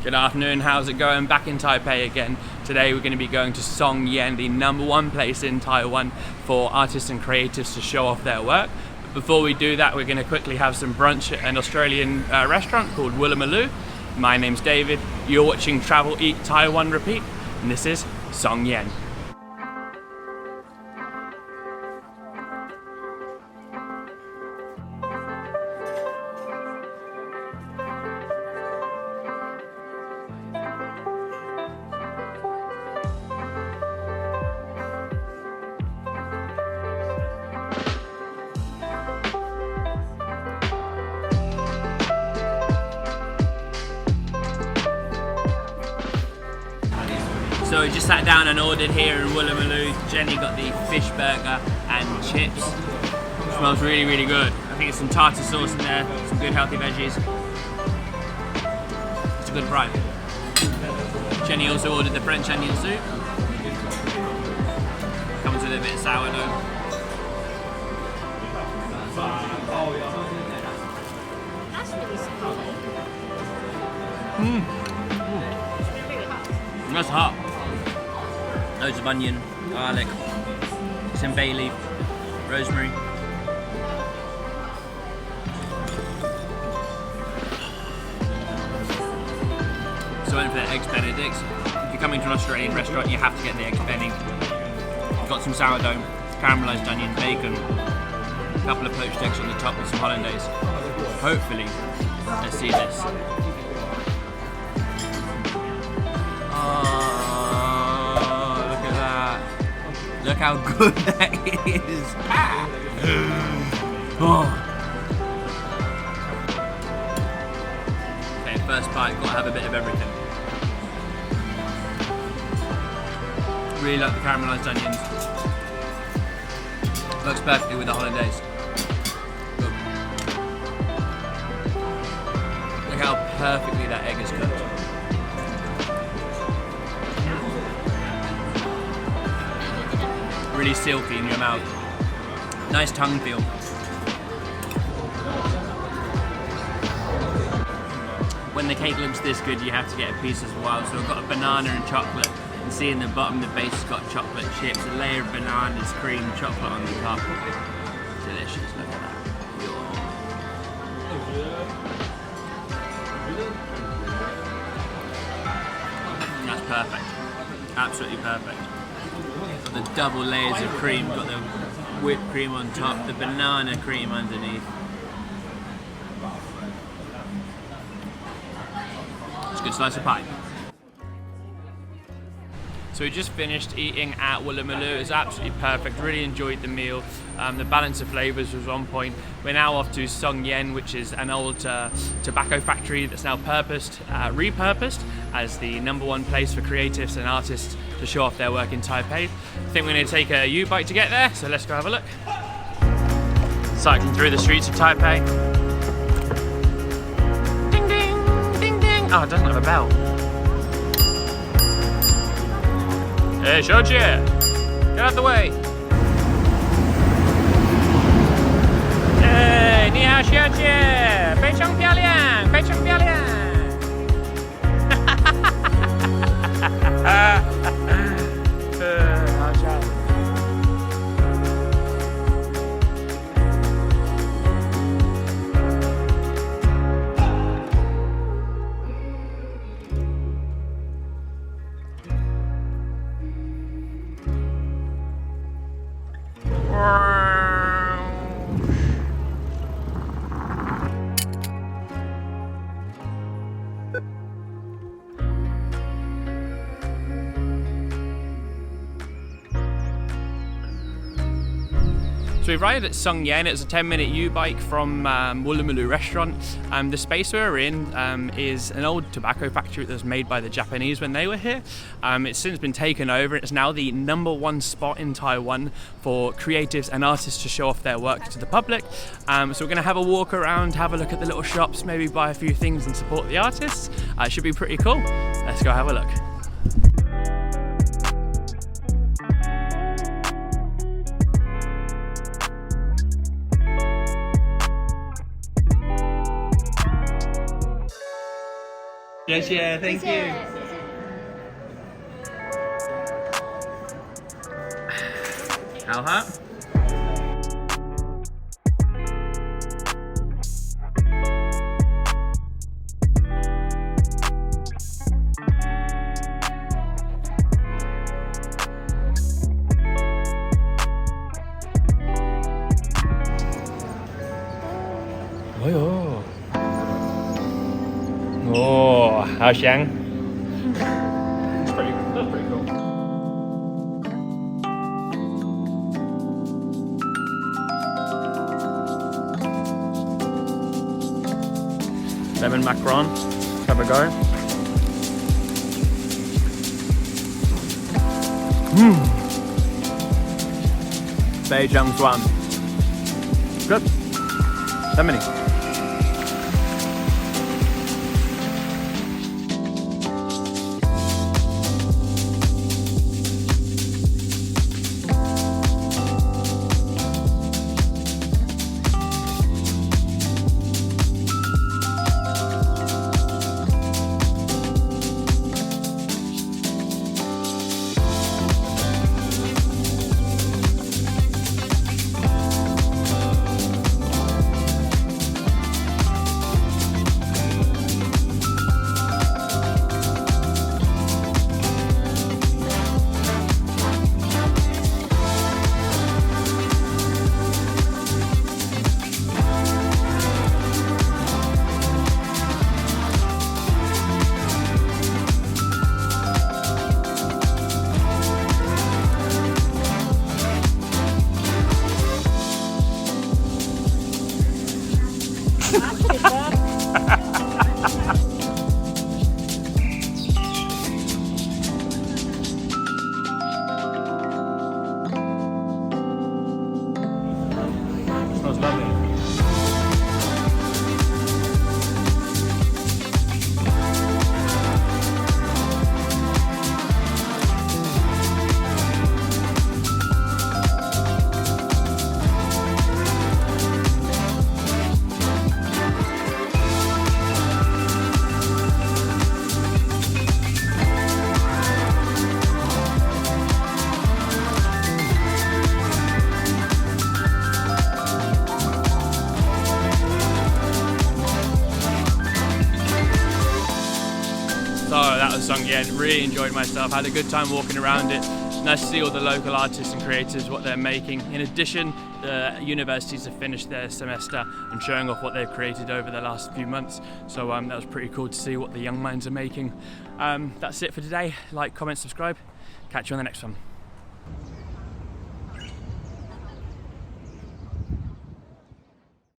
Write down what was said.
Good afternoon, how's it going? Back in Taipei again. Today we're going to be going to Songshan, the #1 place in Taiwan for artists and creatives to show off their work. But before we do that, we're going to quickly have some brunch at an Australian restaurant called Woolloomooloo. My name's David, you're watching Travel, Eat, Taiwan, Repeat, and this is Songshan. So we just sat down and ordered here in Woolloomooloo. Jenny got the fish burger and chips. Smells really, really good. I think it's some tartar sauce in there, some good healthy veggies. It's a good price. Jenny also ordered the French onion soup. Comes with a bit of sourdough. That's really solid. That's hot. Loads of onion, garlic, some bay leaf, rosemary. So I went for the eggs benedicts. If you're coming to an Australian restaurant, you have to get the eggs benny. Got some sourdough, caramelised onion, bacon, a couple of poached eggs on the top with some hollandaise. Hopefully, let's see this. Look how good that is! Oh. Okay, first bite, gotta have a bit of everything. Really like the caramelised onions. Works perfectly with the hollandaise. Good. Look how perfectly that egg is cooked. Really silky in your mouth. Nice tongue feel. When the cake looks this good, you have to get a piece as well. So I've got a banana and chocolate. You can see in the bottom the base has got chocolate chips, a layer of bananas, cream, chocolate on the top. Delicious, look at that. That's perfect. Absolutely perfect. Got the double layers of cream, got the whipped cream on top, the banana cream underneath. It's a good slice of pie. So we just finished eating at Woolloomooloo. It was absolutely perfect, really enjoyed the meal. The balance of flavours was on point. We're now off to Songshan, which is an old tobacco factory that's now repurposed as the #1 place for creatives and artists to show off their work in Taipei. I think we're going to take a U-bike to get there, so let's go have a look. Cycling through the streets of Taipei. Ding ding, ding ding. Oh, it doesn't have a bell. Hey, 小姐, get out the way. Hey, 你好，小姐，非常漂亮，非常漂亮。好笑。So we arrived at Songshan. It's a 10-minute U-bike from Woolloomooloo restaurant. The space we're in is an old tobacco factory that was made by the Japanese when they were here. It's since been taken over. It's now the #1 spot in Taiwan for creatives and artists to show off their work to the public. So we're going to have a walk around, have a look at the little shops, maybe buy a few things and support the artists. It should be pretty cool. Let's go have a look. 谢谢 ，Thank you。好哈。哎呦，哦，好香。That's pretty cool. Lemon macaron, have a go. Beijing Swan. Good. Lemony. Smells lovely. So that was Songshan, really enjoyed myself, had a good time walking around it. Nice to see all the local artists and creators, what they're making. In addition, the universities have finished their semester and showing off what they've created over the last few months. So that was pretty cool to see what the young minds are making. That's it for today. Like, comment, subscribe. Catch you on the next one.